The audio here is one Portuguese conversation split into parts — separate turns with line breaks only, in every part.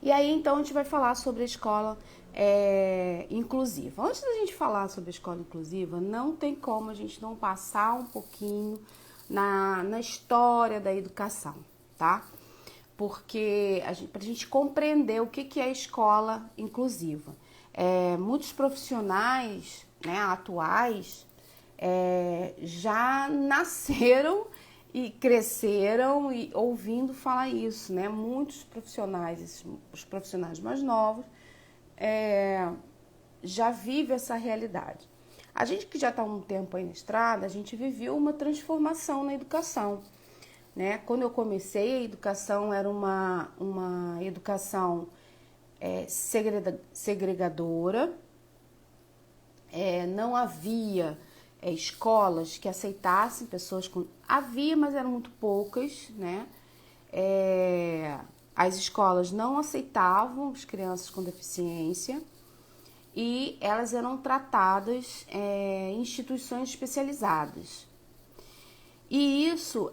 E aí, então, a gente vai falar sobre a escola inclusiva. Antes da gente falar sobre a escola inclusiva, não tem como a gente não passar um pouquinho na história da educação, tá? Porque para a gente compreender o que é a escola inclusiva. Muitos profissionais, né, atuais já nasceram e cresceram e ouvindo falar isso, né? Muitos profissionais, os profissionais mais novos, já vive essa realidade. A gente que já está há um tempo aí na estrada, a gente viveu uma transformação na educação, né? Quando eu comecei, a educação era uma educação segregadora, não havia escolas que aceitassem pessoas com... Havia, mas eram muito poucas, né? As escolas não aceitavam as crianças com deficiência e elas eram tratadas em instituições especializadas. E isso,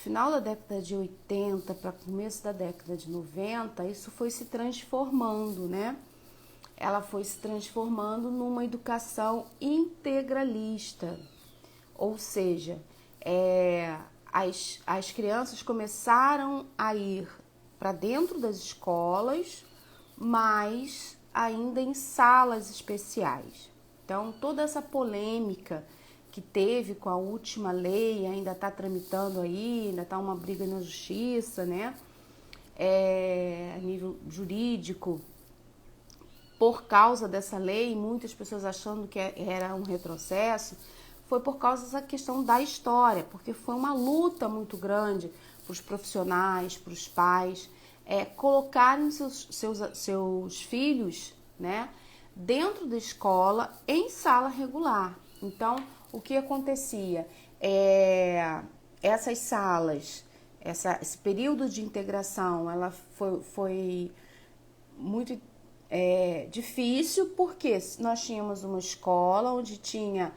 final da década de 80 para começo da década de 90, isso foi se transformando, né? Ela foi se transformando numa educação integralista, ou seja, as crianças começaram a ir para dentro das escolas, mas ainda em salas especiais. Então, toda essa polêmica que teve com a última lei, ainda está tramitando aí, ainda está uma briga na justiça, né? A nível jurídico, por causa dessa lei, muitas pessoas achando que era um retrocesso, foi por causa dessa questão da história, porque foi uma luta muito grande para os profissionais, para os pais, colocarem seus filhos, né, dentro da escola em sala regular. Então, o que acontecia? Essas salas, esse período de integração, ela foi muito difícil, porque nós tínhamos uma escola onde tinha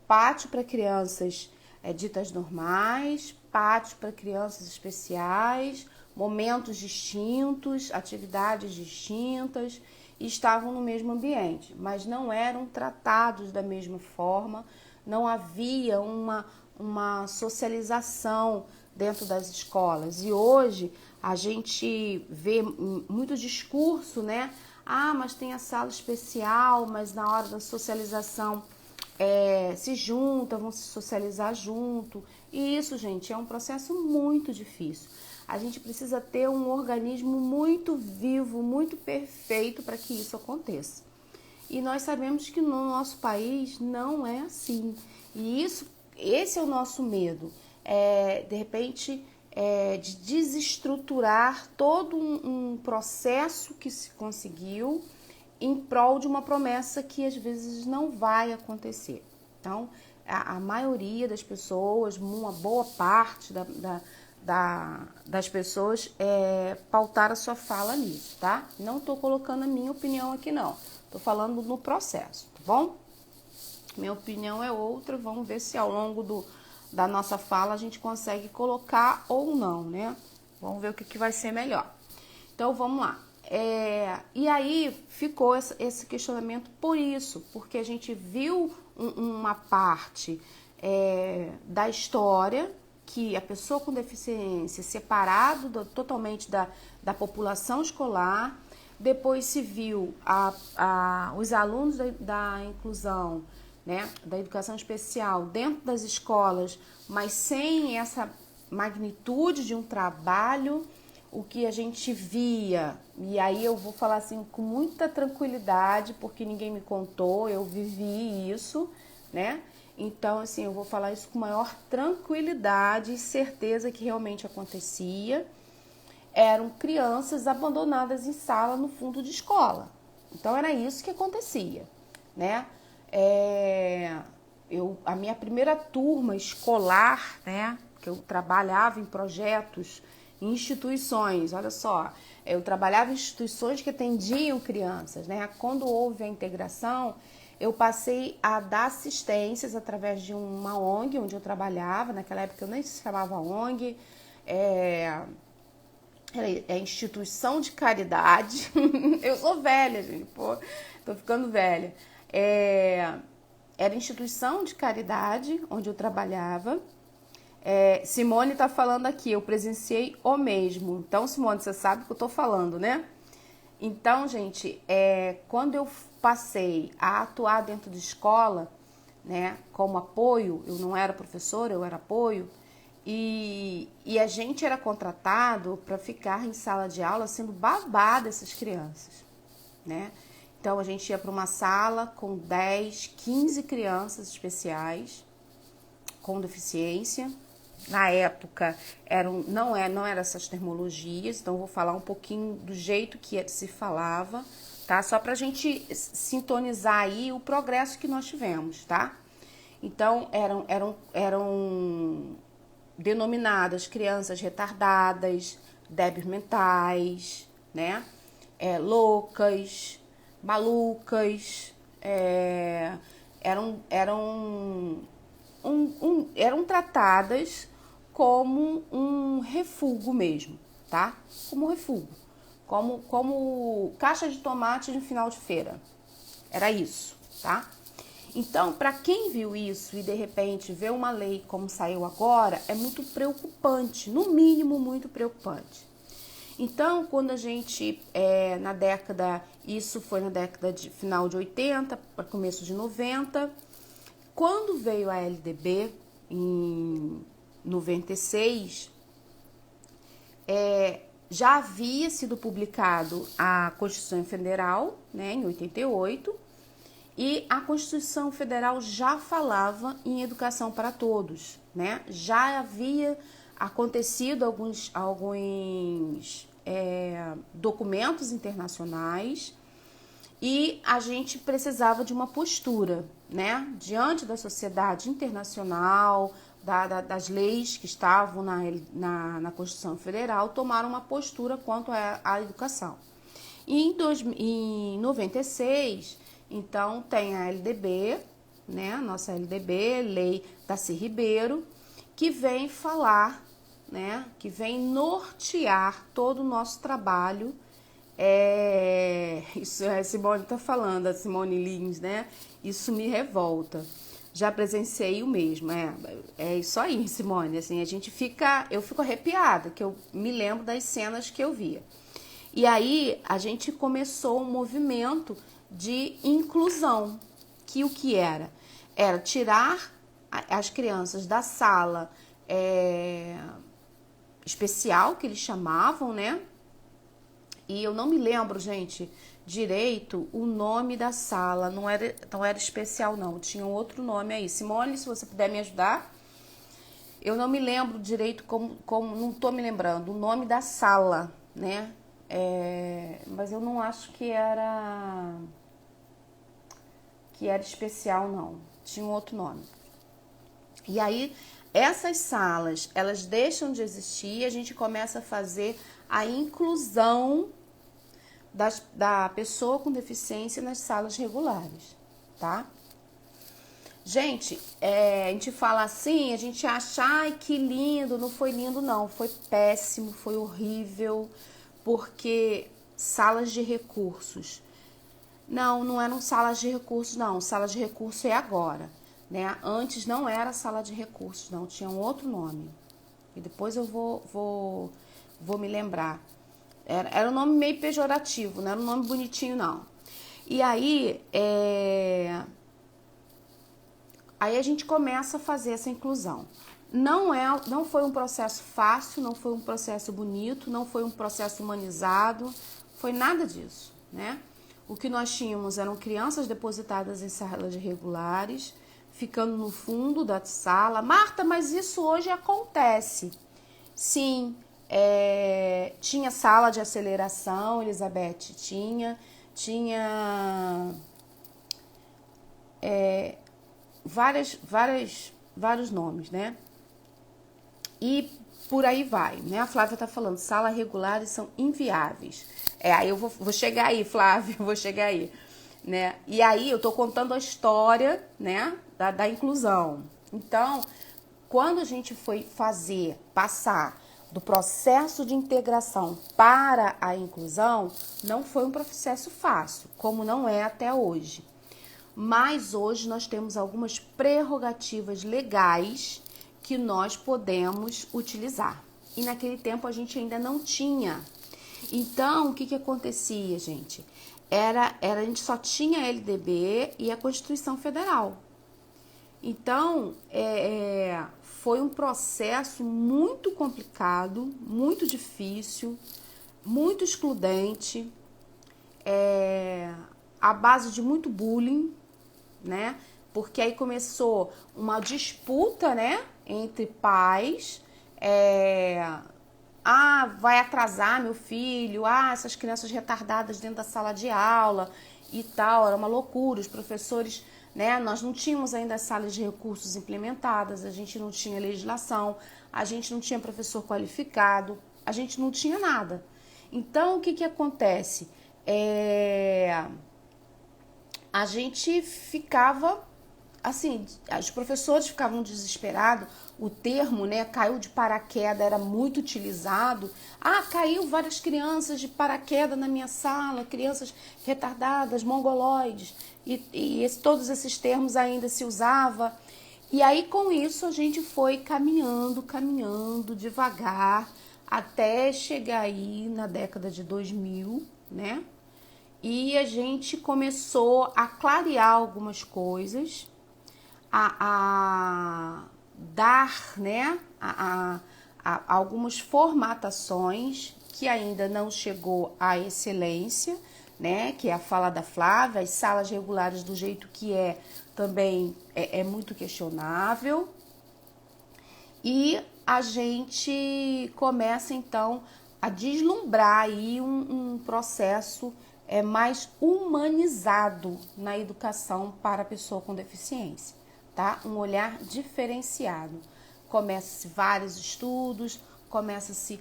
pátio para crianças ditas normais, pátio para crianças especiais, momentos distintos, atividades distintas, e estavam no mesmo ambiente, mas não eram tratados da mesma forma, não havia uma socialização dentro das escolas. E hoje a gente vê muito discurso, né? Ah, mas tem a sala especial, mas na hora da socialização se juntam, vão se socializar junto. E isso, gente, é um processo muito difícil. A gente precisa ter um organismo muito vivo, muito perfeito para que isso aconteça. E nós sabemos que no nosso país não é assim. E esse é o nosso medo. De repente, de desestruturar todo um processo que se conseguiu em prol de uma promessa que às vezes não vai acontecer. Então, a maioria das pessoas, uma boa parte das pessoas pautar a sua fala nisso, tá? Não estou colocando a minha opinião aqui, não. Estou falando no processo, tá bom? Minha opinião é outra, vamos ver se ao longo da nossa fala a gente consegue colocar ou não, né? Vamos ver o que vai ser melhor. Então, vamos lá. E aí ficou esse questionamento por isso, porque a gente viu uma parte da história que a pessoa com deficiência separado totalmente da população escolar, depois se viu os alunos da inclusão, né, da educação especial dentro das escolas, mas sem essa magnitude de um trabalho. O que a gente via, e aí eu vou falar assim com muita tranquilidade, porque ninguém me contou, eu vivi isso, né? Então, assim, eu vou falar isso com maior tranquilidade e certeza que realmente acontecia. Eram crianças abandonadas em sala no fundo de escola. Então, era isso que acontecia, né? A minha primeira turma escolar, né? Que eu trabalhava em projetos, em instituições, olha só, eu trabalhava em instituições que atendiam crianças, né? Quando houve a integração, eu passei a dar assistências através de uma ONG onde eu trabalhava. Naquela época eu nem se chamava ONG, é instituição de caridade. Eu sou velha, gente, pô, tô ficando velha. Era instituição de caridade onde eu trabalhava. Simone tá falando aqui, eu presenciei o mesmo. Então, Simone, você sabe o que eu tô falando, né? Então, gente, quando eu passei a atuar dentro de escola, né, como apoio, eu não era professora, eu era apoio, e a gente era contratado para ficar em sala de aula sendo babá dessas crianças, né? Então, a gente ia para uma sala com 10, 15 crianças especiais com deficiência. Na época, não eram essas terminologias, então eu vou falar um pouquinho do jeito que se falava, tá? Só pra gente sintonizar aí o progresso que nós tivemos, tá? Então, eram denominadas crianças retardadas, débeis mentais, né? Loucas, malucas, eram tratadas como um refúgio mesmo, tá? Como refúgio, como caixa de tomate no final de feira. Era isso, tá? Então, para quem viu isso e de repente vê uma lei como saiu agora, é muito preocupante, no mínimo muito preocupante. Então, quando a gente, isso foi na década de final de 80, para começo de 90, quando veio a LDB, em 96, já havia sido publicado a Constituição Federal, né, em 88, e a Constituição Federal já falava em educação para todos, né? Já havia acontecido alguns documentos internacionais e a gente precisava de uma postura, né? Diante da sociedade internacional, das leis que estavam na Constituição Federal, tomaram uma postura quanto à educação. E em 96, então, tem a LDB, né? A nossa LDB, Lei Darcy Ribeiro, que vem falar, né? Que vem nortear todo o nosso trabalho. Isso a Simone está falando, a Simone Lins, né? Isso me revolta. Já presenciei o mesmo, é isso aí, Simone, assim, eu fico arrepiada, que eu me lembro das cenas que eu via. E aí, a gente começou um movimento de inclusão, que o que era? Era tirar as crianças da sala especial, que eles chamavam, né? E eu não me lembro, gente, direito o nome da sala, não era especial não, tinha um outro nome aí. Simone, se você puder me ajudar, eu não me lembro direito não tô me lembrando o nome da sala, né? Mas eu não acho que era especial não, tinha um outro nome. E aí, essas salas, elas deixam de existir e a gente começa a fazer a inclusão da pessoa com deficiência nas salas regulares, tá? Gente, a gente fala assim, a gente acha, ai, que lindo, não foi lindo não, foi péssimo, foi horrível, porque salas de recursos. Não eram salas de recursos não, sala de recursos é agora, né? Antes não era sala de recursos não, tinha um outro nome, e depois eu vou me lembrar. Era um nome meio pejorativo, não era um nome bonitinho, não. E aí, aí a gente começa a fazer essa inclusão. Não foi um processo fácil, não foi um processo bonito, não foi um processo humanizado, foi nada disso, né? O que nós tínhamos eram crianças depositadas em salas regulares, ficando no fundo da sala. Marta, mas isso hoje acontece. Sim, tinha sala de aceleração, Elizabeth, tinha vários nomes, né? E por aí vai, né? A Flávia tá falando, salas regulares são inviáveis. Aí eu vou chegar aí, Flávia, vou chegar aí, né? E aí eu tô contando a história, né, da inclusão. Então, quando a gente foi passar do processo de integração para a inclusão não foi um processo fácil, como não é até hoje. Mas hoje nós temos algumas prerrogativas legais que nós podemos utilizar. E naquele tempo a gente ainda não tinha. Então, o que acontecia, gente? A gente só tinha a LDB e a Constituição Federal. Então, foi um processo muito complicado, muito difícil, muito excludente, à base de muito bullying, né? Porque aí começou uma disputa, né, entre pais, vai atrasar meu filho, essas crianças retardadas dentro da sala de aula e tal, era uma loucura, os professores, né, nós não tínhamos ainda as salas de recursos implementadas, a gente não tinha legislação, a gente não tinha professor qualificado, a gente não tinha nada. Então, o que acontece? A gente ficava, assim, os professores ficavam desesperados, o termo, né, caiu de paraquedas, era muito utilizado. Caiu várias crianças de paraquedas na minha sala, crianças retardadas, mongoloides, todos esses termos ainda se usava. E aí, com isso, a gente foi caminhando devagar, até chegar aí na década de 2000, né? E a gente começou a clarear algumas coisas, a dar, né, a algumas formatações que ainda não chegou à excelência, né, que é a fala da Flávia, as salas regulares do jeito que também é muito questionável. E a gente começa então a deslumbrar aí um processo mais humanizado na educação para a pessoa com deficiência, tá? Um olhar diferenciado. Começa-se vários estudos, começa-se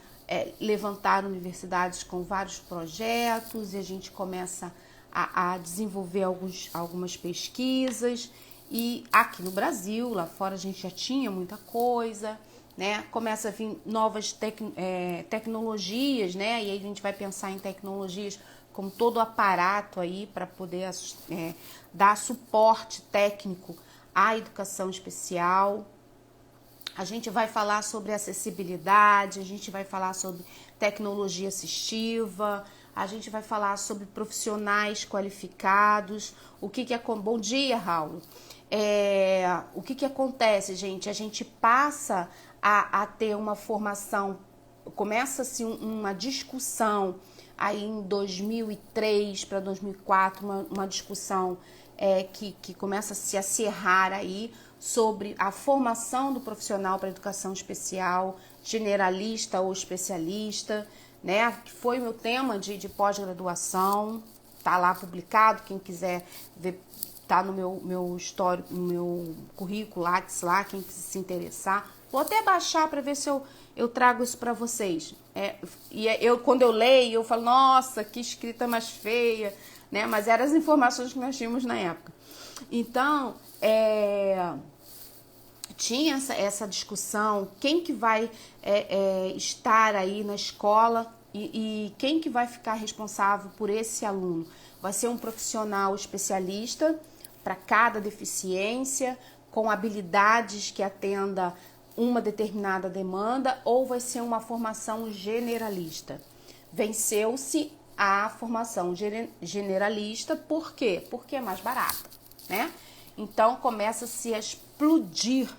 levantar universidades com vários projetos e a gente começa a desenvolver algumas pesquisas. E aqui no Brasil, lá fora a gente já tinha muita coisa, né? Começa a vir novas tecnologias, né? E aí a gente vai pensar em tecnologias como todo o aparato aí para poder dar suporte técnico à educação especial. A gente vai falar sobre acessibilidade, a gente vai falar sobre tecnologia assistiva, a gente vai falar sobre profissionais qualificados. Bom dia, Raul. O que acontece, gente? A gente passa a ter uma formação, começa-se uma discussão aí em 2003 para 2004, uma discussão que começa a se acirrar aí sobre a formação do profissional para educação especial, generalista ou especialista, né? Que foi o meu tema de pós-graduação, tá lá publicado, quem quiser ver, tá no meu histórico, no meu currículo Lattes lá, quem se interessar. Vou até baixar para ver se eu trago isso para vocês. Quando eu leio, eu falo, nossa, que escrita mais feia, né? Mas eram as informações que nós tínhamos na época. Então, tinha essa discussão, quem que vai estar aí na escola e quem que vai ficar responsável por esse aluno. Vai ser um profissional especialista para cada deficiência, com habilidades que atenda uma determinada demanda, ou vai ser uma formação generalista. Venceu-se a formação generalista, por quê? Porque é mais barata, né? Então começa-se a explodir.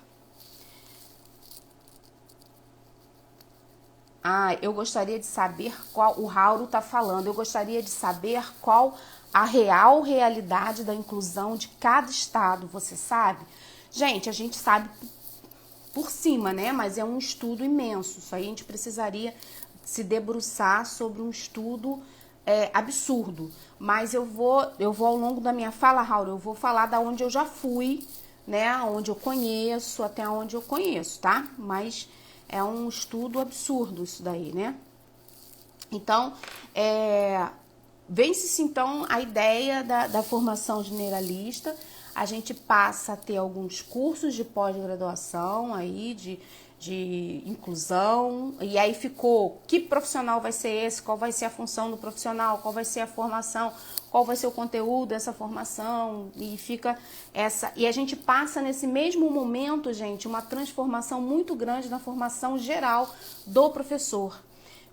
Eu gostaria de saber qual, o Raul está falando, eu gostaria de saber qual a real realidade da inclusão de cada estado, você sabe? Gente, a gente sabe por cima, né? Mas é um estudo imenso, isso aí a gente precisaria se debruçar sobre um estudo absurdo. Mas eu vou ao longo da minha fala, Raul, eu vou falar da onde eu já fui, né? Onde eu conheço, até onde eu conheço, tá? Mas é um estudo absurdo isso daí, né? Então, vence-se então a ideia da formação generalista. A gente passa a ter alguns cursos de pós-graduação aí, de inclusão, e aí ficou que profissional vai ser esse, qual vai ser a função do profissional, qual vai ser a formação, qual vai ser o conteúdo dessa formação, e fica essa. E a gente passa nesse mesmo momento, gente, uma transformação muito grande na formação geral do professor,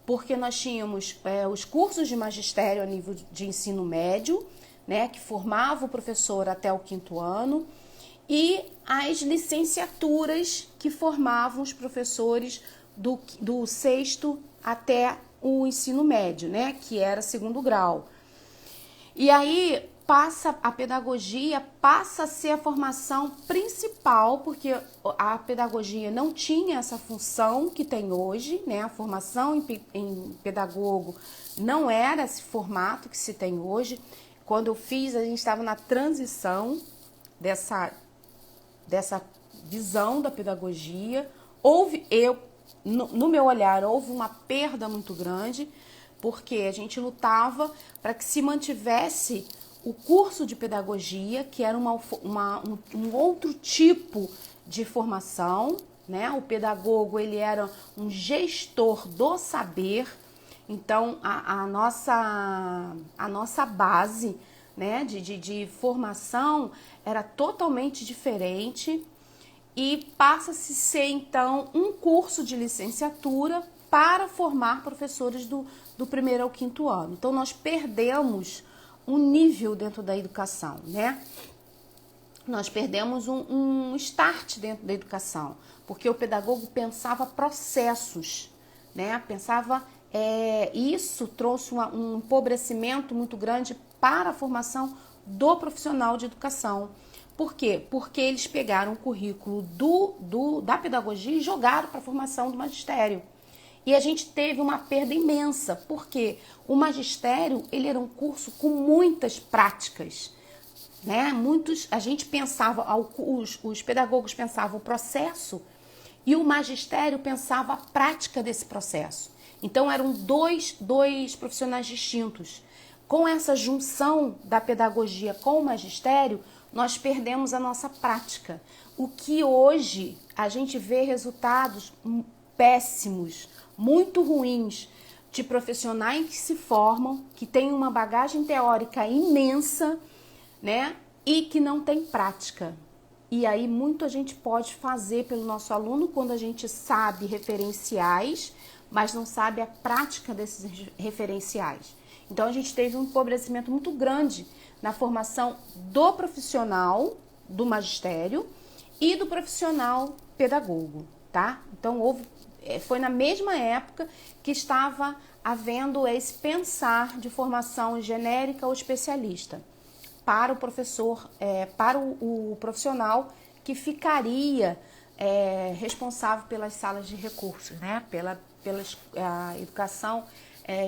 porque nós tínhamos os cursos de magistério a nível de ensino médio, né, que formava o professor até o 5º ano, e as licenciaturas que formavam os professores do 6º até o ensino médio, né, que era 2º grau. E aí a pedagogia passa a ser a formação principal, porque a pedagogia não tinha essa função que tem hoje, né? A formação em pedagogo não era esse formato que se tem hoje. Quando eu fiz, a gente estava na transição dessa visão da pedagogia. No meu olhar, houve uma perda muito grande, porque a gente lutava para que se mantivesse o curso de pedagogia, que era um outro tipo de formação, né? O pedagogo, ele era um gestor do saber. Então, a nossa base, né, de formação era totalmente diferente, e passa-se a ser, então, um curso de licenciatura para formar professores do 1º ao 5º ano. Então, nós perdemos um nível dentro da educação, né? Nós perdemos um start dentro da educação, porque o pedagogo pensava processos, né? Isso trouxe um empobrecimento muito grande para a formação do profissional de educação. Por quê? Porque eles pegaram o currículo da pedagogia e jogaram para a formação do magistério. E a gente teve uma perda imensa, porque o magistério, ele era um curso com muitas práticas, né? A gente pensava, os pedagogos pensavam o processo e o magistério pensava a prática desse processo. Então eram dois profissionais distintos. Com essa junção da pedagogia com o magistério, nós perdemos a nossa prática. O que hoje a gente vê resultados péssimos, muito ruins, de profissionais que se formam, que têm uma bagagem teórica imensa, né? E que não tem prática. E aí muito a gente pode fazer pelo nosso aluno quando a gente sabe referenciais, mas não sabe a prática desses referenciais. Então a gente teve um empobrecimento muito grande na formação do profissional do magistério e do profissional pedagogo, tá? Então foi na mesma época que estava havendo esse pensar de formação genérica ou especialista para o professor, para o profissional que ficaria responsável pelas salas de recursos, né? Pela educação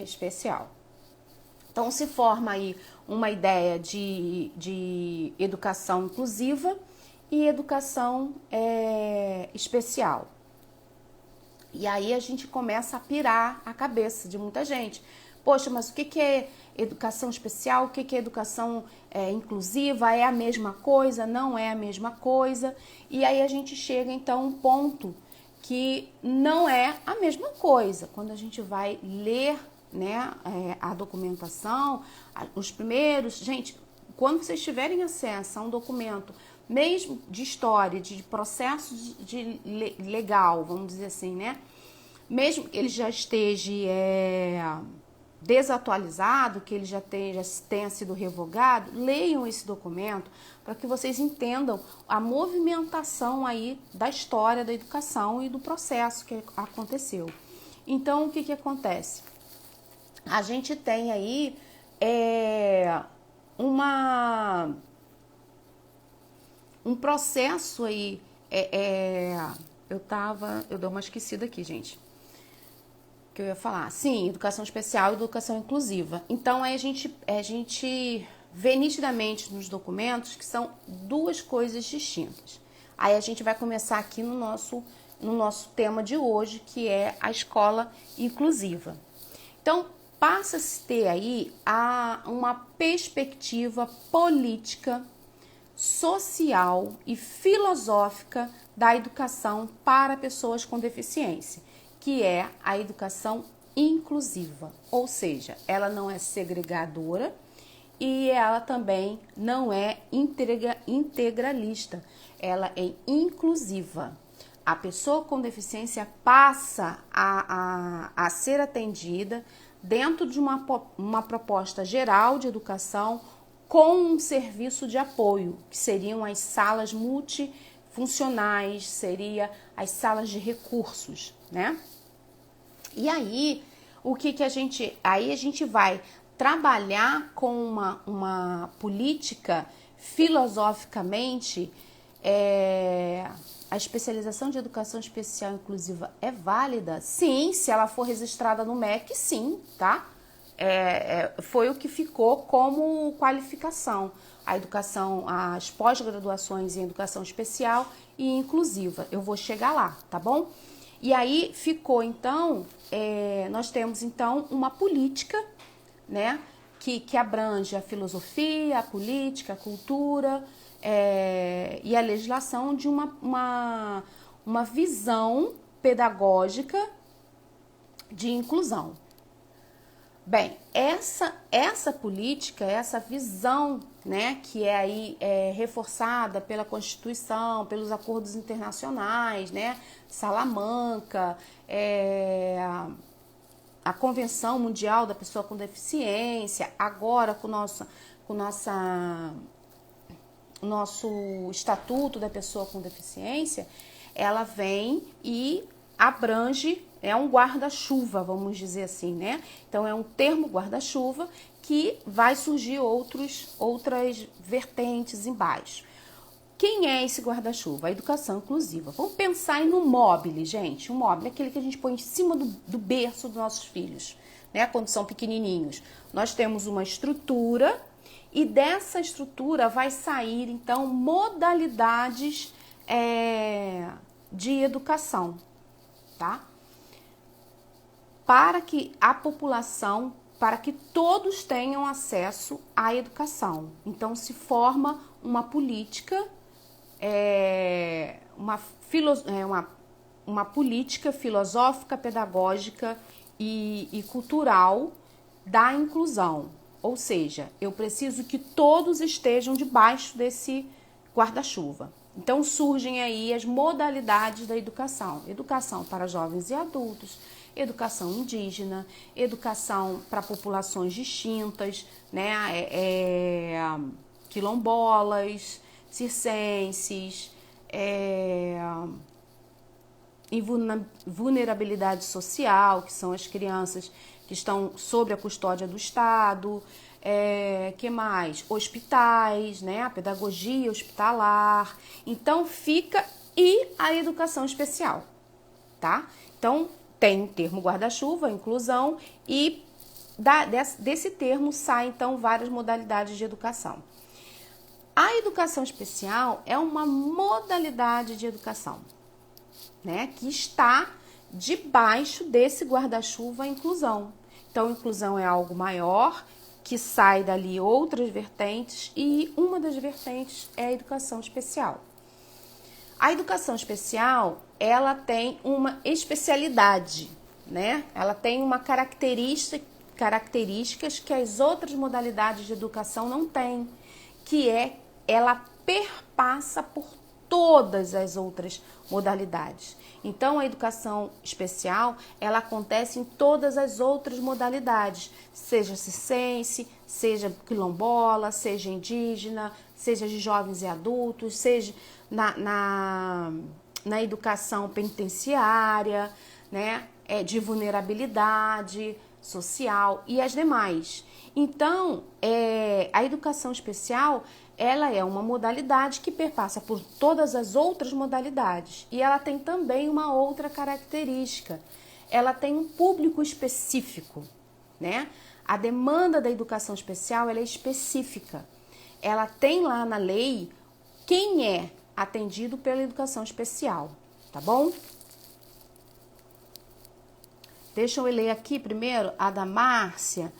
especial. Então se forma aí uma ideia de educação inclusiva e educação especial. E aí a gente começa a pirar a cabeça de muita gente. Poxa, mas o que é educação especial? O que é educação inclusiva? É a mesma coisa? Não é a mesma coisa? E aí a gente chega então a um ponto que não é a mesma coisa. Quando a gente vai ler, né, a documentação, os primeiros... Gente, quando vocês tiverem acesso a um documento, mesmo de história, de processo legal, vamos dizer assim, né? Mesmo que ele já esteja desatualizado, que ele já tenha sido revogado, leiam esse documento para que vocês entendam a movimentação aí da história da educação e do processo que aconteceu. Então, o que acontece? A gente tem aí um processo aí, eu dou uma esquecida aqui, gente, que eu ia falar. Sim, educação especial e educação inclusiva. Então, aí a gente vê nitidamente nos documentos que são duas coisas distintas. Aí a gente vai começar aqui no nosso tema de hoje, que é a escola inclusiva. Então, passa-se a ter aí uma perspectiva política social e filosófica da educação para pessoas com deficiência, que é a educação inclusiva, ou seja, ela não é segregadora e ela também não é integralista, ela é inclusiva. A pessoa com deficiência passa a ser atendida dentro de uma proposta geral de educação com um serviço de apoio, que seriam as salas multifuncionais, seria as salas de recursos, né? E aí, a gente vai trabalhar com uma política filosoficamente. A especialização de educação especial inclusiva é válida? Sim, se ela for registrada no MEC, sim, tá? Foi o que ficou como qualificação. A educação, as pós-graduações em educação especial e inclusiva. Eu vou chegar lá, tá bom? E aí ficou, então, nós temos, então, uma política, né? Que abrange a filosofia, a política, a cultura, e a legislação de uma visão pedagógica de inclusão. Bem, essa política, essa visão, né, que é aí reforçada pela Constituição, pelos acordos internacionais, né, Salamanca, a Convenção Mundial da Pessoa com Deficiência, agora com o nosso Estatuto da Pessoa com Deficiência, ela vem e abrange, é um guarda-chuva, vamos dizer assim, né? Então, é um termo guarda-chuva que vai surgir outras vertentes embaixo. Quem é esse guarda-chuva? A educação inclusiva. Vamos pensar aí no mobile, gente. O mobile é aquele que a gente põe em cima do berço dos nossos filhos, né? Quando são pequenininhos. Nós temos uma estrutura e dessa estrutura vai sair, então, modalidades de educação, tá? Para que a população, para que todos tenham acesso à educação. Então, se forma uma política, uma política filosófica, pedagógica e cultural da inclusão. Ou seja, eu preciso que todos estejam debaixo desse guarda-chuva. Então, surgem aí as modalidades da educação. Educação para jovens e adultos, educação indígena, educação para populações distintas, né? Quilombolas, circenses, em vulnerabilidade social, que são as crianças que estão sob a custódia do Estado, que mais? Hospitais, né? A pedagogia hospitalar. Então, e a educação especial, tá? Então, tem o termo guarda-chuva, inclusão, e desse termo saem, então, várias modalidades de educação. A educação especial é uma modalidade de educação, né? Que está debaixo desse guarda-chuva inclusão. Então, inclusão é algo maior, que sai dali outras vertentes, e uma das vertentes é a educação especial. A educação especial, ela tem uma especialidade, né? Ela tem uma características que as outras modalidades de educação não têm, que ela perpassa por todas as outras modalidades. Então, a educação especial, ela acontece em todas as outras modalidades, seja circense, seja quilombola, seja indígena, seja de jovens e adultos, seja na educação penitenciária, né, de vulnerabilidade social e as demais. Então, a educação especial, ela é uma modalidade que perpassa por todas as outras modalidades. E ela tem também uma outra característica. Ela tem um público específico, né? A demanda da educação especial, ela é específica. Ela tem lá na lei quem é atendido pela educação especial, tá bom? Deixa eu ler aqui primeiro a da Márcia.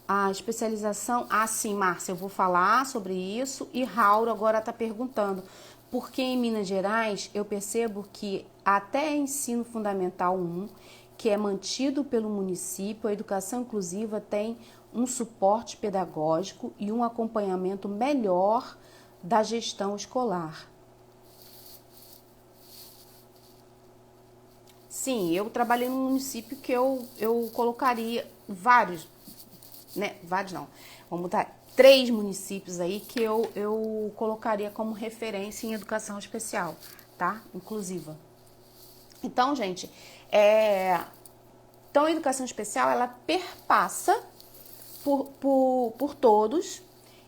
a especialização... Ah, sim, Márcia, eu vou falar sobre isso. E Raul agora está perguntando, porque em Minas Gerais eu percebo que até ensino fundamental 1, que é mantido pelo município, a educação inclusiva tem um suporte pedagógico e um acompanhamento melhor da gestão escolar. Sim, eu trabalhei num município que eu colocaria vários, né? Vários não. Vamos botar 3 municípios aí que eu colocaria como referência em educação especial, tá? Inclusiva. Então, gente, então a educação especial, ela perpassa por todos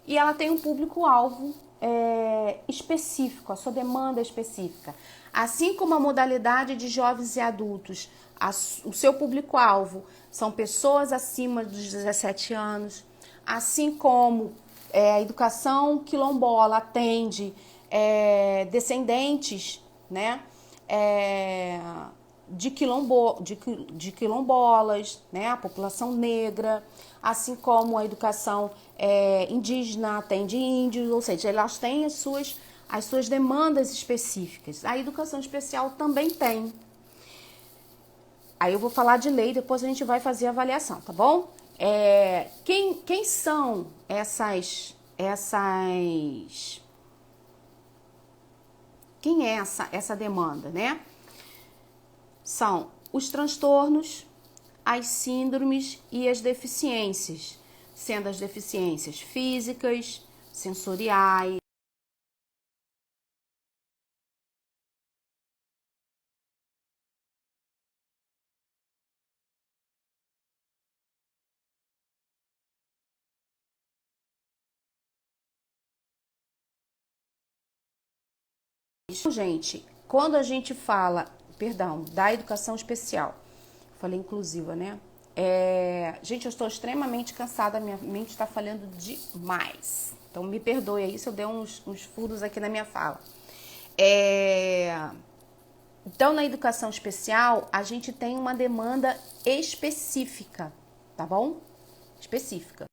e ela tem um público-alvo específico, a sua demanda específica. Assim como a modalidade de jovens e adultos, o seu público-alvo são pessoas acima dos 17 anos, assim como a educação quilombola atende descendentes, né, de quilombolas, né, a população negra, assim como a educação indígena atende índios, ou seja, elas têm as suas demandas específicas. A educação especial também tem. Aí eu vou falar de lei, depois a gente vai fazer a avaliação, tá bom? Quem são quem é essa demanda, né? São os transtornos, as síndromes e as deficiências, sendo as deficiências físicas, sensoriais. Gente, quando a gente fala, perdão, da educação especial, falei inclusiva, né? Gente, eu estou extremamente cansada, minha mente está falhando demais. Então me perdoe aí se eu der uns furos aqui na minha fala. Então, na educação especial, a gente tem uma demanda específica, tá bom? Específica.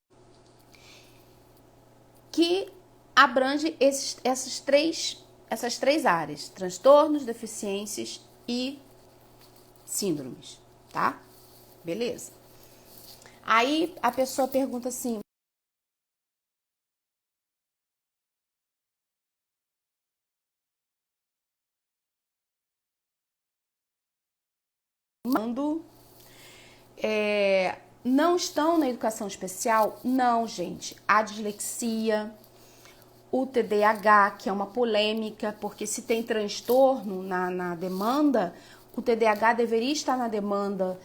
Que abrange essas três áreas: transtornos, deficiências e síndromes, tá? Beleza. Aí a pessoa pergunta assim: não estão na educação especial? Não, gente. A dislexia, o TDAH, que é uma polêmica, porque se tem transtorno na demanda, o TDAH deveria estar na demanda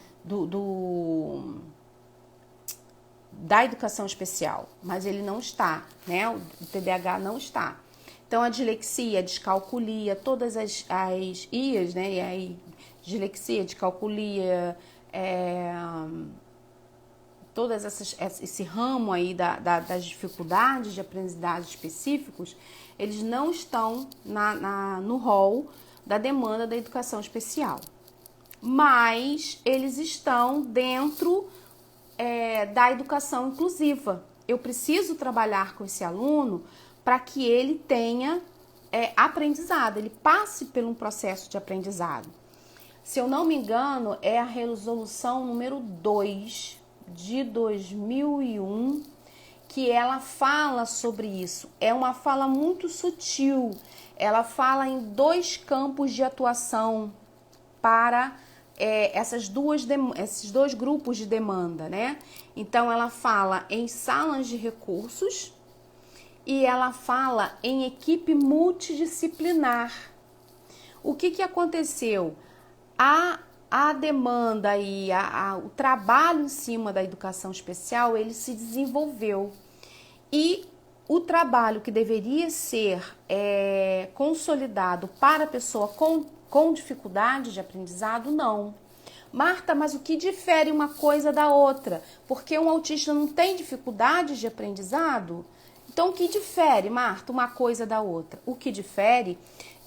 da educação especial, mas ele não está, né? O TDAH não está. Então, a dislexia, a descalculia, todas as IAs, né? E aí, dislexia, descalculia, todas esse ramo aí das dificuldades de aprendizagem específicos, eles não estão no rol da demanda da educação especial. Mas eles estão dentro da educação inclusiva. Eu preciso trabalhar com esse aluno para que ele tenha aprendizado, ele passe por um processo de aprendizado. Se eu não me engano, é a resolução número 2 de 2001, que ela fala sobre isso. É uma fala muito sutil. Ela fala em 2 campos de atuação para esses 2 grupos de demanda, né? Então, ela fala em salas de recursos e ela fala em equipe multidisciplinar. O que aconteceu? A demanda e o trabalho em cima da educação especial, ele se desenvolveu. E o trabalho que deveria ser consolidado para a pessoa com dificuldade de aprendizado, não. Marta, mas o que difere uma coisa da outra? Porque um autista não tem dificuldade de aprendizado? Então, o que difere, Marta, uma coisa da outra? O que difere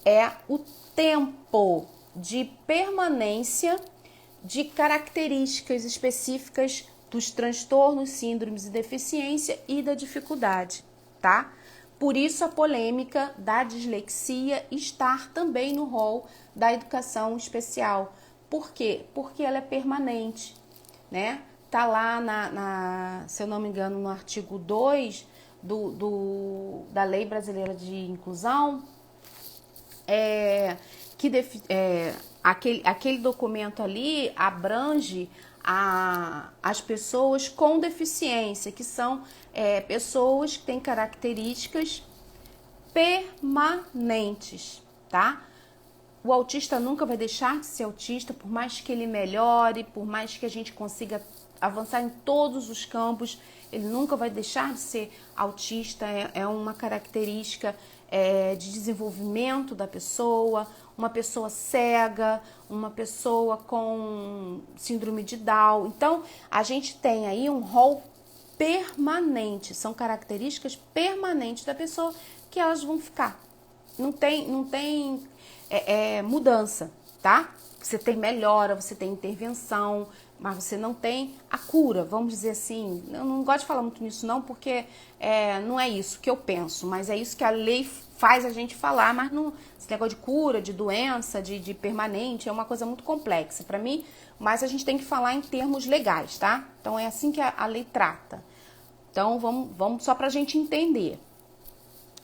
é o tempo de permanência de características específicas dos transtornos, síndromes e deficiência e da dificuldade, tá? Por isso a polêmica da dislexia estar também no rol da educação especial. Por quê? Porque ela é permanente, né? Tá lá, se eu não me engano, no artigo 2 da Lei Brasileira de Inclusão, aquele documento ali abrange as pessoas com deficiência, que são pessoas que têm características permanentes, tá? O autista nunca vai deixar de ser autista, por mais que ele melhore, por mais que a gente consiga avançar em todos os campos, ele nunca vai deixar de ser autista. É uma característica de desenvolvimento da pessoa, uma pessoa cega, uma pessoa com síndrome de Down. Então, a gente tem aí um rol permanente, são características permanentes da pessoa que elas vão ficar. Não tem mudança, tá? Você tem melhora, você tem intervenção, mas você não tem a cura, vamos dizer assim. Eu não gosto de falar muito nisso não, porque não é isso que eu penso, mas é isso que a lei faz a gente falar, mas não, esse negócio de cura, de doença, de permanente, é uma coisa muito complexa para mim, mas a gente tem que falar em termos legais, tá? Então é assim que a lei trata. Então vamos só pra gente entender.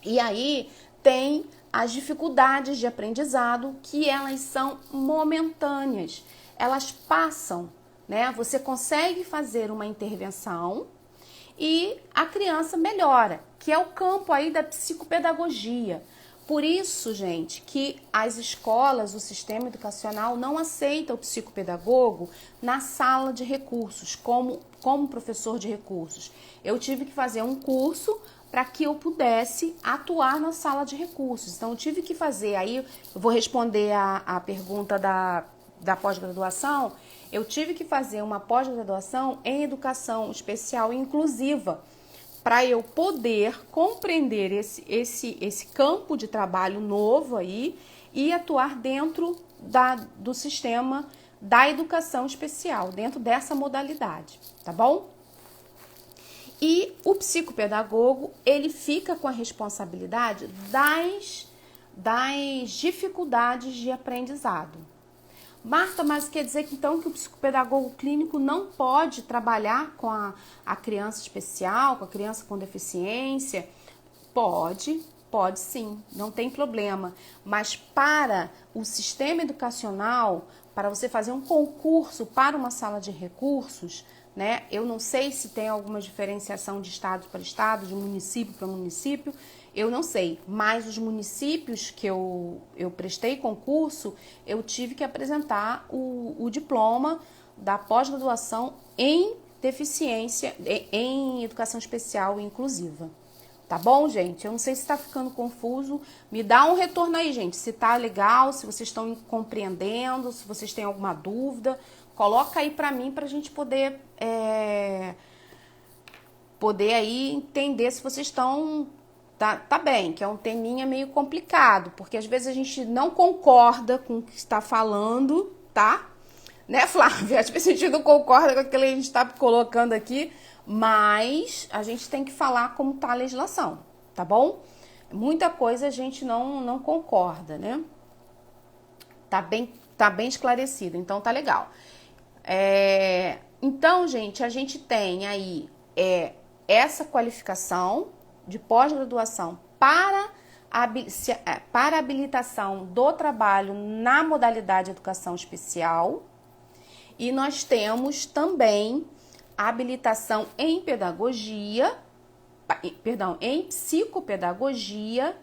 E aí tem as dificuldades de aprendizado, que elas são momentâneas, elas passam, né? Você consegue fazer uma intervenção e a criança melhora, que é o campo aí da psicopedagogia. Por isso, gente, que as escolas, o sistema educacional não aceita o psicopedagogo na sala de recursos, como professor de recursos. Eu tive que fazer um curso para que eu pudesse atuar na sala de recursos. Então, eu tive que fazer, aí eu vou responder a pergunta da pós-graduação, eu tive que fazer uma pós-graduação em educação especial e inclusiva, para eu poder compreender esse campo de trabalho novo aí e atuar dentro do sistema da educação especial, dentro dessa modalidade, tá bom? E o psicopedagogo, ele fica com a responsabilidade das dificuldades de aprendizado. Marta, mas quer dizer que então que o psicopedagogo clínico não pode trabalhar com a criança especial, com a criança com deficiência? Pode sim, não tem problema. Mas para o sistema educacional, para você fazer um concurso para uma sala de recursos, né? Eu não sei se tem alguma diferenciação de estado para estado, de município para município, eu não sei, mas os municípios que eu prestei concurso, eu tive que apresentar o diploma da pós-graduação em deficiência, em educação especial e inclusiva. Tá bom, gente? Eu não sei se tá ficando confuso. Me dá um retorno aí, gente, se tá legal, se vocês estão compreendendo, se vocês têm alguma dúvida. Coloca aí pra mim, pra gente poder aí entender se vocês estão... Tá bem, que é um teminha meio complicado, porque às vezes a gente não concorda com o que está falando, tá? Né, Flávia? Às vezes a gente não concorda com aquilo que a gente está colocando aqui, mas a gente tem que falar como tá a legislação, tá bom? Muita coisa a gente não concorda, né? Tá bem esclarecido, então tá legal. Então, gente, a gente tem aí essa qualificação de pós-graduação para habilitação do trabalho na modalidade educação especial, e nós temos também a habilitação em pedagogia, em psicopedagogia.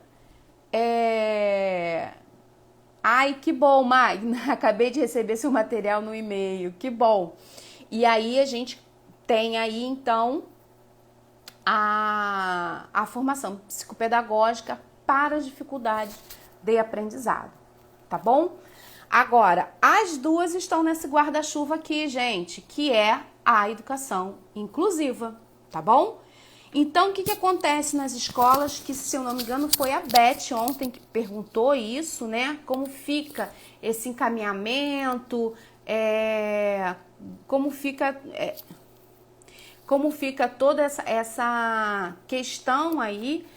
Ai, que bom, Magna, acabei de receber seu material no e-mail, que bom. E aí a gente tem aí, então, a formação psicopedagógica para as dificuldades de aprendizado, tá bom? Agora, as duas estão nesse guarda-chuva aqui, gente, que é a educação inclusiva, tá bom? Então, o que acontece nas escolas, que se eu não me engano foi a Beth ontem que perguntou isso, né? Como fica esse encaminhamento, como fica... como fica toda essa questão aí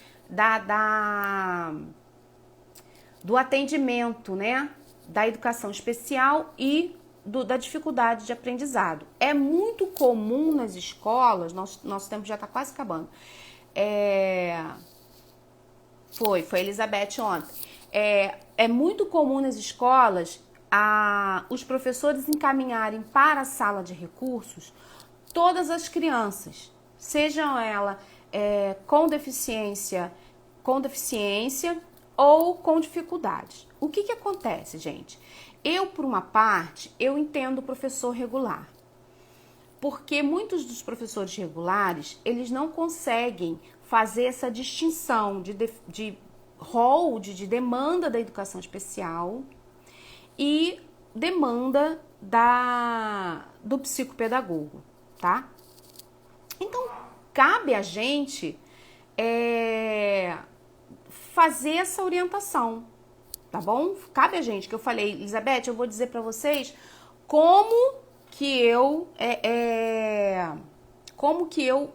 do atendimento, né? Da educação especial e da dificuldade de aprendizado. É muito comum nas escolas, nosso tempo já está quase acabando. Foi a Elizabeth ontem. É muito comum nas escolas os professores encaminharem para a sala de recursos todas as crianças, sejam elas com deficiência ou com dificuldades. O que acontece, gente? Eu, por uma parte, eu entendo o professor regular, porque muitos dos professores regulares, eles não conseguem fazer essa distinção de rol, de demanda da educação especial e demanda do psicopedagogo, tá? Então, cabe a gente fazer essa orientação, tá bom? Cabe a gente, que eu falei, Elizabeth, eu vou dizer para vocês como que eu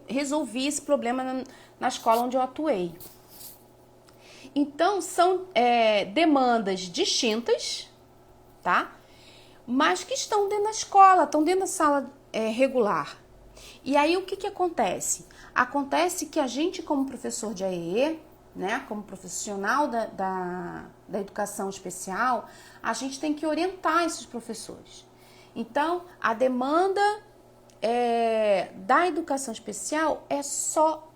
resolvi esse problema na escola onde eu atuei. Então, são demandas distintas, tá? Mas que estão dentro da escola, estão dentro da sala regular. E aí, o que acontece? Acontece que a gente, como professor de AEE, né, como profissional da educação especial, a gente tem que orientar esses professores. Então, a demanda da educação especial é só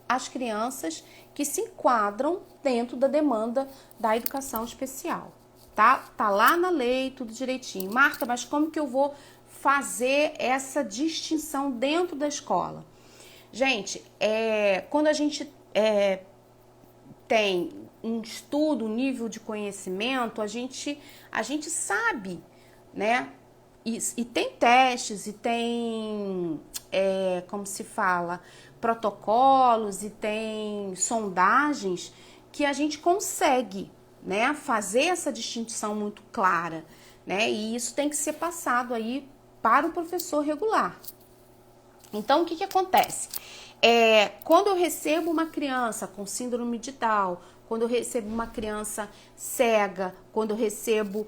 as crianças que se enquadram dentro da demanda da educação especial, tá? Tá lá na lei, tudo direitinho. Marta, mas como que eu vou fazer essa distinção dentro da escola? Gente, quando a gente tem um estudo, um nível de conhecimento, a gente sabe, né? E tem testes, e tem, como se fala, protocolos, e tem sondagens que a gente consegue, né, fazer essa distinção muito clara, né? E isso tem que ser passado aí para o professor regular. Então, o que acontece? Quando eu recebo uma criança com síndrome de Down, quando eu recebo uma criança cega, quando eu recebo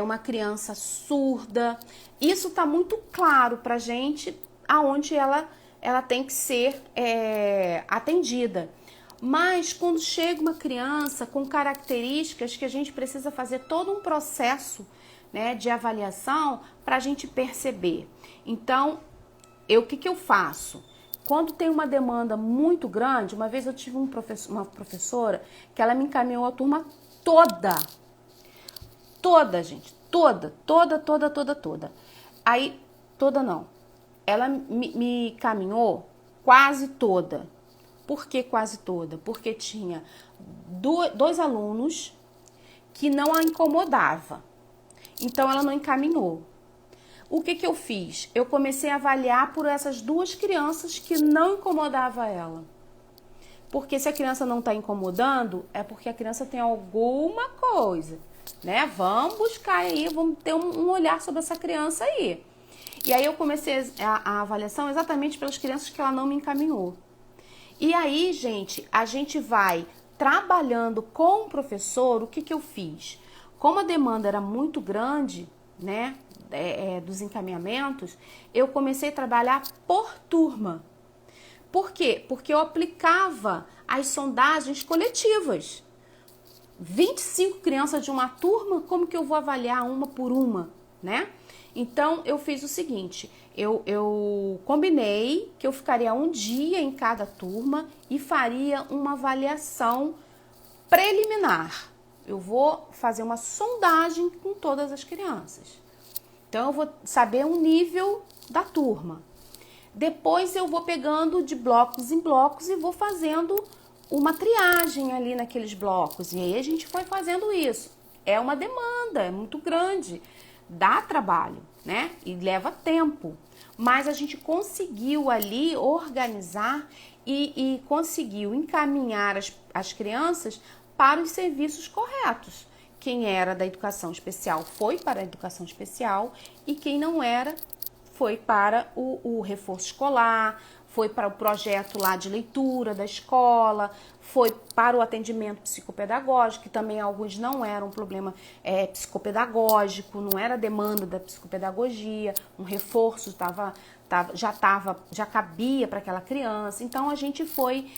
uma criança surda, isso está muito claro para a gente aonde ela tem que ser atendida. Mas quando chega uma criança com características que a gente precisa fazer todo um processo, né, de avaliação para a gente perceber. Então, o que eu faço? Quando tem uma demanda muito grande, uma vez eu tive uma professora que ela me encaminhou a turma toda. Toda, gente. Toda. Aí, toda não. Ela me encaminhou quase toda. Por que quase toda? Porque tinha dois alunos que não a incomodava. Então, ela não encaminhou. O que eu fiz? Eu comecei a avaliar por essas duas crianças que não incomodava ela. Porque se a criança não está incomodando, é porque a criança tem alguma coisa, né? Vamos buscar aí, vamos ter um olhar sobre essa criança aí. E aí eu comecei a avaliação exatamente pelas crianças que ela não me encaminhou. E aí, gente, a gente vai trabalhando com o professor. O que eu fiz? Como a demanda era muito grande, né, dos encaminhamentos, eu comecei a trabalhar por turma. Por quê? Porque eu aplicava as sondagens coletivas. 25 crianças de uma turma, como que eu vou avaliar uma por uma, né? Então, eu fiz o seguinte, eu combinei que eu ficaria um dia em cada turma e faria uma avaliação preliminar. Eu vou fazer uma sondagem com todas as crianças. Então, eu vou saber um nível da turma. Depois, eu vou pegando de blocos em blocos e vou fazendo uma triagem ali naqueles blocos. E aí, a gente foi fazendo isso. É uma demanda, é muito grande. Dá trabalho, né? E leva tempo. Mas a gente conseguiu ali organizar e conseguiu encaminhar as crianças para os serviços corretos. Quem era da educação especial foi para a educação especial e quem não era foi para o reforço escolar, foi para o projeto lá de leitura da escola, foi para o atendimento psicopedagógico, que também alguns não eram problema psicopedagógico, não era demanda da psicopedagogia, um reforço já cabia para aquela criança. Então a gente foi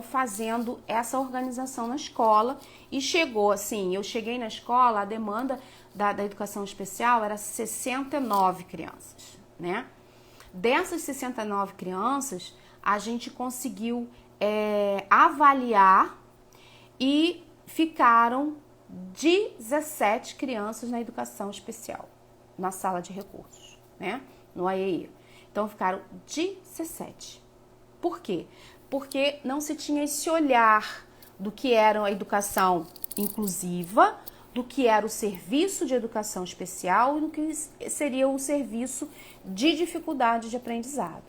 fazendo essa organização na escola e chegou assim, eu cheguei na escola, a demanda da educação especial era 69 crianças, né? Dessas 69 crianças, a gente conseguiu avaliar e ficaram 17 crianças na educação especial, na sala de recursos, né? No AEI. Então, ficaram 17. Por quê? Porque não se tinha esse olhar do que era a educação inclusiva, do que era o serviço de educação especial e do que seria o serviço de dificuldade de aprendizado.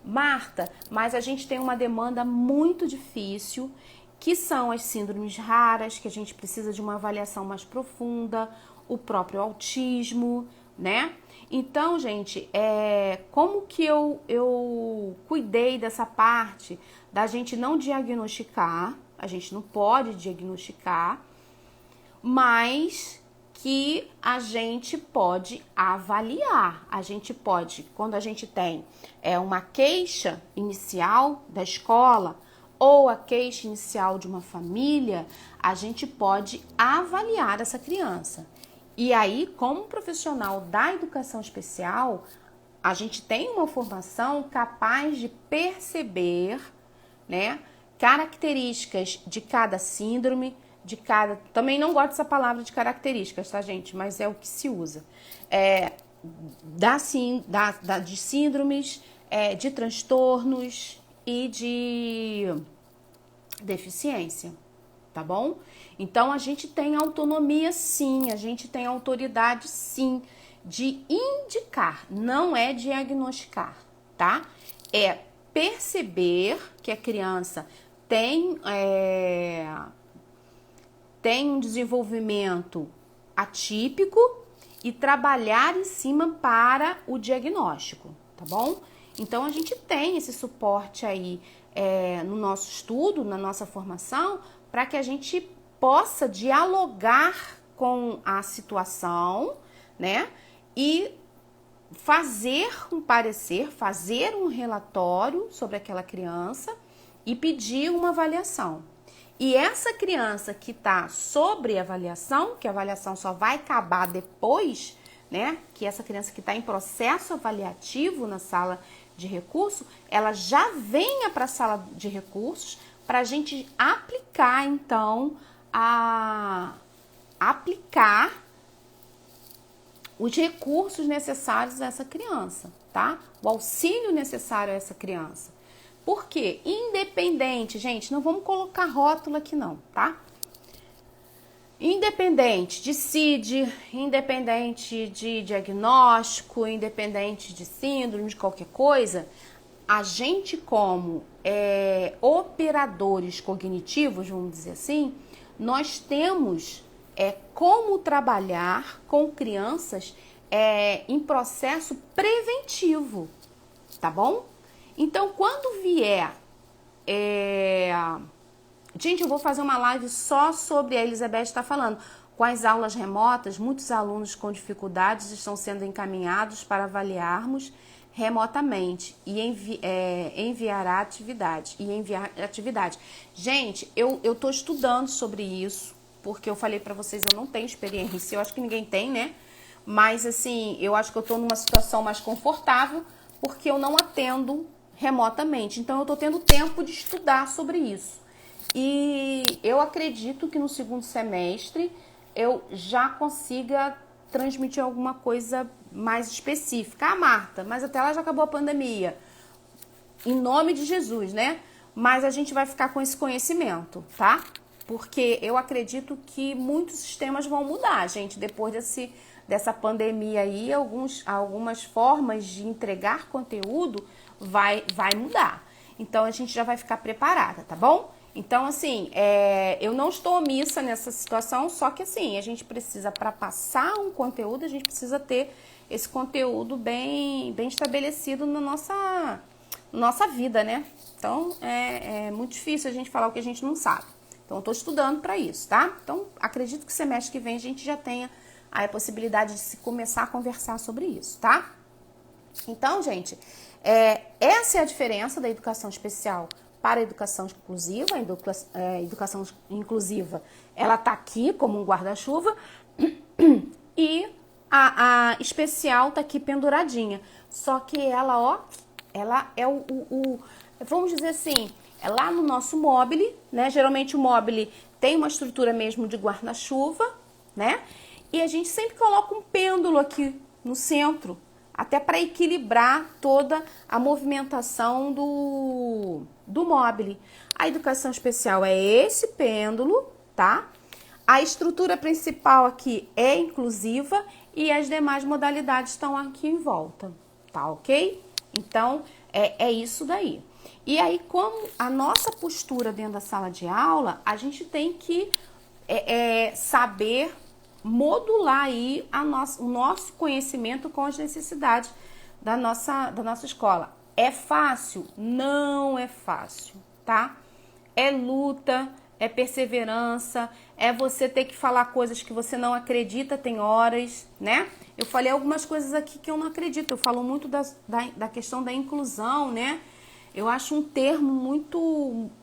Marta, mas a gente tem uma demanda muito difícil, que são as síndromes raras, que a gente precisa de uma avaliação mais profunda, o próprio autismo, né? Então, gente, como que eu cuidei dessa parte da gente não diagnosticar, a gente não pode diagnosticar, mas que a gente pode avaliar. A gente pode, quando a gente tem uma queixa inicial da escola ou a queixa inicial de uma família, a gente pode avaliar essa criança. E aí, como profissional da educação especial, a gente tem uma formação capaz de perceber, né, características de cada síndrome, também não gosto dessa palavra de características, tá, gente? Mas é o que se usa. De síndromes, de transtornos e de deficiência, tá bom? Então, a gente tem autonomia, sim, a gente tem autoridade, sim, de indicar, não é diagnosticar, tá? É perceber que a criança tem um desenvolvimento atípico e trabalhar em cima para o diagnóstico, tá bom? Então, a gente tem esse suporte aí no nosso estudo, na nossa formação, para que a gente possa dialogar com a situação, né? E fazer um parecer, fazer um relatório sobre aquela criança e pedir uma avaliação. E essa criança que está sobre avaliação, que a avaliação só vai acabar depois, né? Que essa criança que está em processo avaliativo na sala de recurso, ela já venha para a sala de recursos para a gente aplicar, então, aplicar os recursos necessários a essa criança, tá? O auxílio necessário a essa criança. Por quê? Independente, gente, não vamos colocar rótulo aqui não, tá? Independente de CID, independente de diagnóstico, independente de síndrome, de qualquer coisa, a gente como operadores cognitivos, vamos dizer assim, nós temos como trabalhar com crianças em processo preventivo, tá bom? Então, quando vier... Gente, eu vou fazer uma live só sobre, a Elizabeth está falando, com as aulas remotas, muitos alunos com dificuldades estão sendo encaminhados para avaliarmos remotamente e enviar atividade. Gente, eu estou estudando sobre isso, porque eu falei para vocês, eu não tenho experiência, eu acho que ninguém tem, né? Mas, assim, eu acho que eu estou numa situação mais confortável, porque eu não atendo remotamente. Então, eu estou tendo tempo de estudar sobre isso. E eu acredito que no segundo semestre eu já consiga transmitir alguma coisa mais específica. Ah, Marta, mas até lá já acabou a pandemia. Em nome de Jesus, né? Mas a gente vai ficar com esse conhecimento, tá? Porque eu acredito que muitos sistemas vão mudar, gente. Depois dessa pandemia aí, algumas formas de entregar conteúdo vai mudar. Então, a gente já vai ficar preparada, tá bom? Então, assim, eu não estou omissa nessa situação, só que, assim, a gente precisa, para passar um conteúdo, a gente precisa ter esse conteúdo bem estabelecido na nossa vida, né? Então, é muito difícil a gente falar o que a gente não sabe. Então, eu tô estudando para isso, tá? Então, acredito que semestre que vem a gente já tenha aí a possibilidade de se começar a conversar sobre isso, tá? Então, gente, essa é a diferença da educação especial para a educação inclusiva. A educação inclusiva, ela tá aqui como um guarda-chuva e a especial tá aqui penduradinha. Só que ela, ó, ela é vamos dizer assim, é lá no nosso mobile, né? Geralmente o mobile tem uma estrutura mesmo de guarda-chuva, né? E a gente sempre coloca um pêndulo aqui no centro, até para equilibrar toda a movimentação do mobile. A educação especial é esse pêndulo, tá? A estrutura principal aqui é inclusiva e as demais modalidades estão aqui em volta, tá ok? Então, é isso daí. E aí, como a nossa postura dentro da sala de aula, a gente tem que saber modular aí o nosso conhecimento com as necessidades da nossa escola. É fácil? Não é fácil, tá? É luta, é perseverança, é você ter que falar coisas que você não acredita, tem horas, né? Eu falei algumas coisas aqui que eu não acredito. Eu falo muito da questão da inclusão, né? Eu acho um termo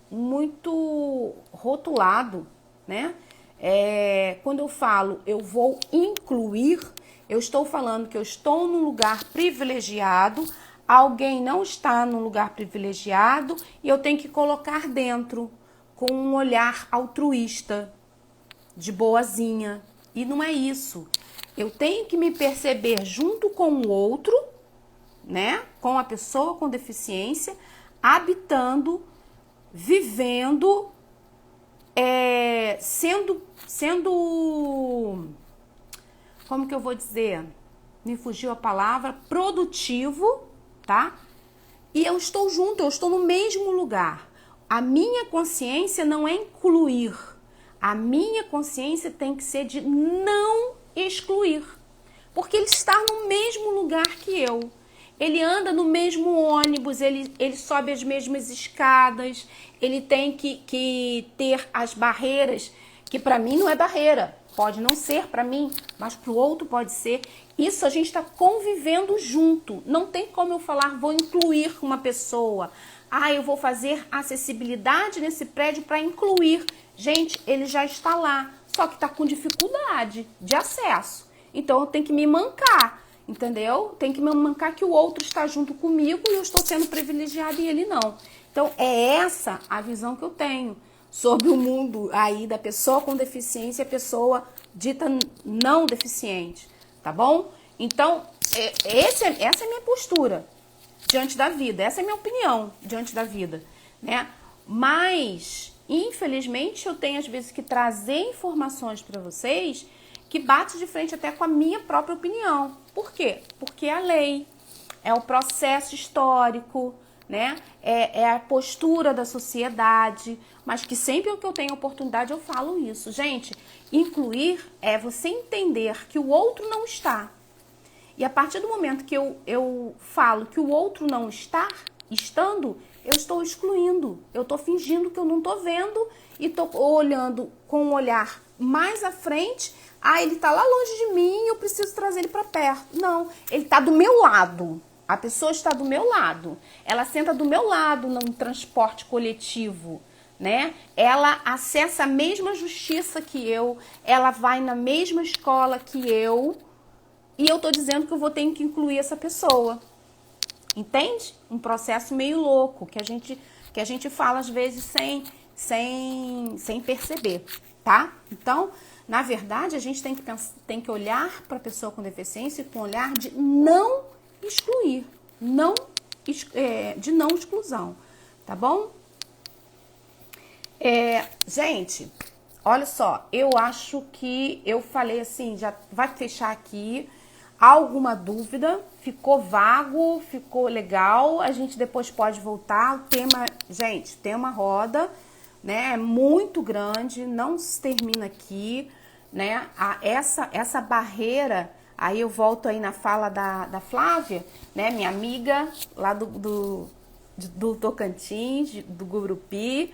muito rotulado, né? Quando eu falo eu vou incluir, eu estou falando que eu estou num lugar privilegiado, alguém não está num lugar privilegiado e eu tenho que colocar dentro com um olhar altruísta, de boazinha. E não é isso. Eu tenho que me perceber junto com o outro, né? Com a pessoa com deficiência, habitando, vivendo, sendo, como que eu vou dizer? Me fugiu a palavra, produtivo, tá? E eu estou junto, eu estou no mesmo lugar. A minha consciência não é incluir. A minha consciência tem que ser de não excluir. Porque ele está no mesmo lugar que eu. Ele anda no mesmo ônibus, ele sobe as mesmas escadas, ele tem que ter as barreiras, que para mim não é barreira. Pode não ser para mim, mas para o outro pode ser. Isso a gente está convivendo junto. Não tem como eu falar, vou incluir uma pessoa. Eu vou fazer acessibilidade nesse prédio para incluir. Gente, ele já está lá, só que está com dificuldade de acesso. Então, eu tenho que me mancar, entendeu? Tem que me mancar que o outro está junto comigo e eu estou sendo privilegiada e ele não. Então, é essa a visão que eu tenho sobre o mundo aí da pessoa com deficiência e a pessoa dita não deficiente, tá bom? Então, essa é a minha postura diante da vida, essa é a minha opinião diante da vida, né? Mas, infelizmente, eu tenho às vezes que trazer informações para vocês que bate de frente até com a minha própria opinião. Por quê? Porque é a lei, é o processo histórico, né? É a postura da sociedade, mas que sempre que eu tenho oportunidade eu falo isso. Gente, incluir é você entender que o outro não está. E a partir do momento que eu falo que o outro não está estando, eu estou excluindo. Eu estou fingindo que eu não estou vendo e estou olhando com um olhar mais à frente. Ele está lá longe de mim e eu preciso trazer ele para perto. Não, ele está do meu lado. A pessoa está do meu lado. Ela senta do meu lado num transporte coletivo, né? Ela acessa a mesma justiça que eu. Ela vai na mesma escola que eu. E eu tô dizendo que eu vou ter que incluir essa pessoa. Entende? Um processo meio louco que a gente fala às vezes sem perceber, tá? Então, na verdade, a gente tem que olhar para a pessoa com deficiência com um olhar de não excluir, de não exclusão, tá bom? Gente, olha só, eu acho que eu falei assim, já vai fechar aqui. Alguma dúvida? Ficou vago? Ficou legal? A gente depois pode voltar. O tema, gente, tema roda, né? É muito grande, não se termina aqui, né? Essa barreira Aí eu volto aí na fala da Flávia, né, minha amiga lá do Tocantins, do Gurupi.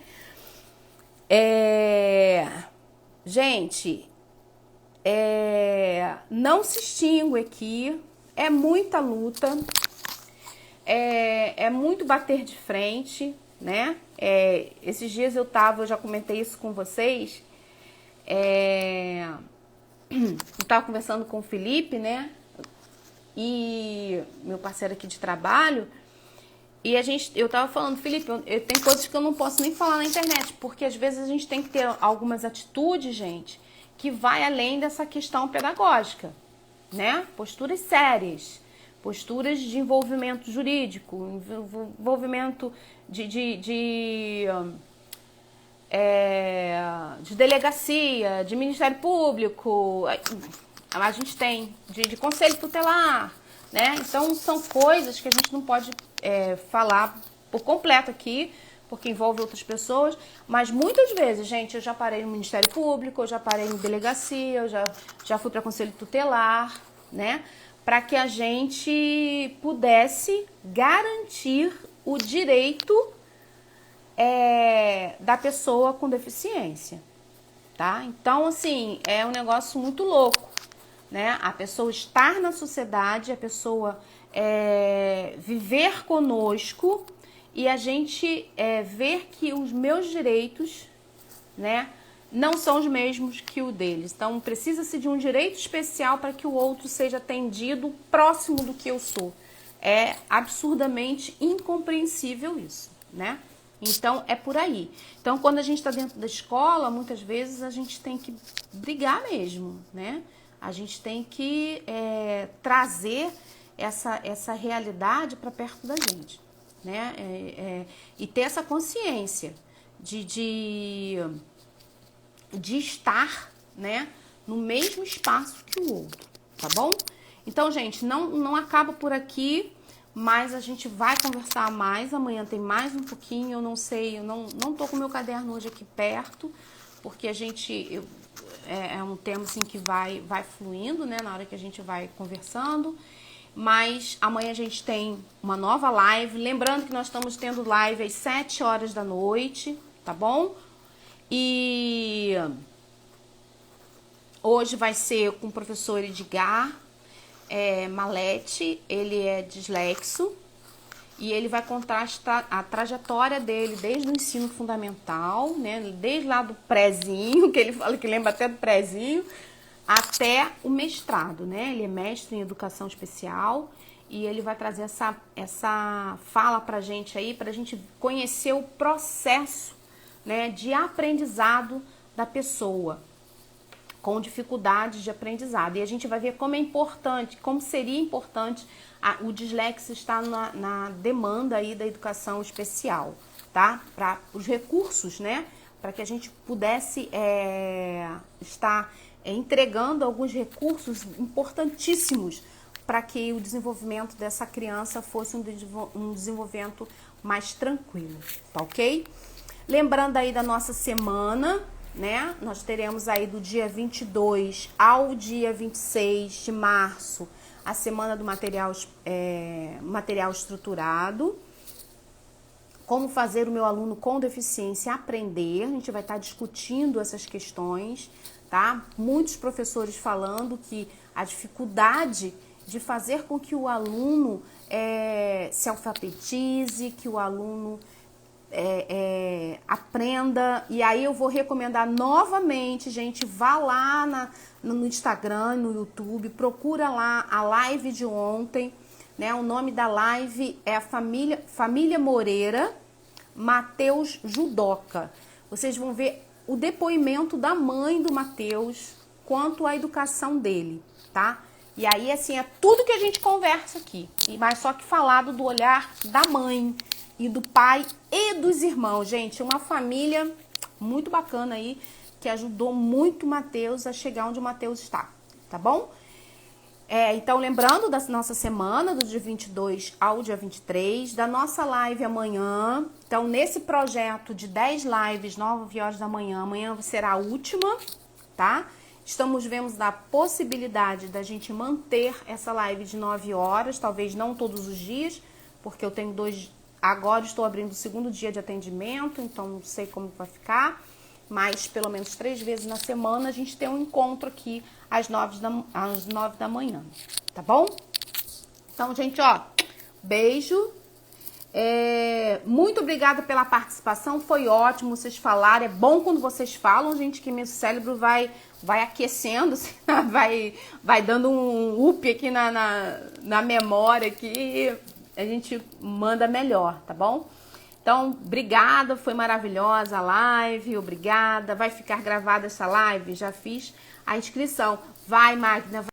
Gente, não se extingue aqui, é muita luta, é muito bater de frente, né? Esses dias eu já comentei isso com vocês, eu tava conversando com o Felipe, né? E meu parceiro aqui de trabalho, e eu tava falando, Felipe, tem coisas que eu não posso nem falar na internet, porque às vezes a gente tem que ter algumas atitudes, gente, que vai além dessa questão pedagógica, né? Posturas sérias, posturas de envolvimento jurídico, envolvimento de delegacia, de Ministério Público, a gente tem de conselho tutelar, né? Então são coisas que a gente não pode falar por completo aqui, porque envolve outras pessoas, mas muitas vezes, gente, eu já parei no Ministério Público, eu já parei em delegacia, eu já fui para conselho tutelar, né? Para que a gente pudesse garantir o direito da pessoa com deficiência, tá? Então, assim, é um negócio muito louco, né? A pessoa estar na sociedade, a pessoa viver conosco e a gente ver que os meus direitos, né, não são os mesmos que o deles. Então, precisa-se de um direito especial para que o outro seja atendido próximo do que eu sou. É absurdamente incompreensível isso, né? Então, é por aí. Então, quando a gente está dentro da escola, muitas vezes a gente tem que brigar mesmo, né? A gente tem que trazer essa realidade para perto da gente, né? E ter essa consciência de estar, né, no mesmo espaço que o outro, tá bom? Então, gente, não acaba por aqui, mas a gente vai conversar mais. Amanhã tem mais um pouquinho, eu não sei, eu não tô com o meu caderno hoje aqui perto, porque é um tema assim que vai fluindo, né, na hora que a gente vai conversando. Mas amanhã a gente tem uma nova live, lembrando que nós estamos tendo live às 7 horas da noite, tá bom? E hoje vai ser com o professor Edgar Malete, ele é dislexo e ele vai contar a trajetória dele desde o ensino fundamental, né, desde lá do prézinho, que ele fala que lembra até do prézinho, até o mestrado, né? Ele é mestre em educação especial e ele vai trazer essa fala pra gente aí, pra gente conhecer o processo, né, de aprendizado da pessoa com dificuldades de aprendizado. E a gente vai ver como é importante, como seria importante o dislexo estar na demanda aí da educação especial, tá? Para os recursos, né? Para que a gente pudesse estar entregando alguns recursos importantíssimos para que o desenvolvimento dessa criança fosse um desenvolvimento mais tranquilo, tá ok? Lembrando aí da nossa semana, né? Nós teremos aí do dia 22 ao dia 26 de março a semana do material estruturado. Como fazer o meu aluno com deficiência aprender. A gente vai estar discutindo essas questões, tá? Muitos professores falando que a dificuldade de fazer com que o aluno se alfabetize, que o aluno aprenda. E aí eu vou recomendar novamente, gente, vá lá no Instagram, no YouTube, procura lá a live de ontem, né? O nome da live é a Família Moreira, Matheus Judoca. Vocês vão ver o depoimento da mãe do Matheus quanto à educação dele, tá? E aí, assim, é tudo que a gente conversa aqui, mas só que falado do olhar da mãe e do pai e dos irmãos. Gente, uma família muito bacana aí, que ajudou muito o Matheus a chegar onde o Matheus está, tá bom? Então, lembrando da nossa semana, do dia 22 ao dia 23, da nossa live amanhã. Então, nesse projeto de 10 lives, 9 horas da manhã, amanhã será a última, tá? Estamos vendo a possibilidade da gente manter essa live de 9 horas, talvez não todos os dias, porque eu tenho agora estou abrindo o segundo dia de atendimento, então não sei como vai ficar, mas pelo menos 3 vezes na semana a gente tem um encontro aqui às 9 da manhã, tá bom? Então, gente, ó, beijo. Muito obrigada pela participação, foi ótimo vocês falarem. É bom quando vocês falam, gente, que meu cérebro vai aquecendo, vai dando um up aqui na memória, que a gente manda melhor, tá bom? Então, obrigada, foi maravilhosa a live, obrigada. Vai ficar gravada essa live, já fiz a inscrição. Vai, Magna.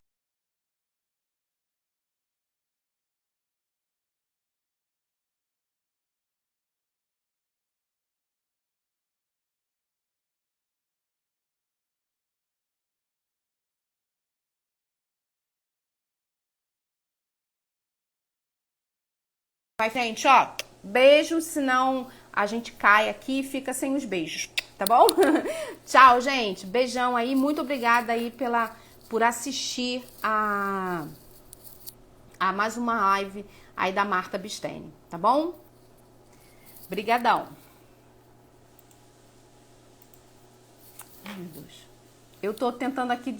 Vai, gente, ó, beijo, senão a gente cai aqui e fica sem os beijos, tá bom? Tchau, gente, beijão aí, muito obrigada aí por assistir a mais uma live aí da Marta Bistene, tá bom? Brigadão. Ai, meu Deus. Eu tô tentando aqui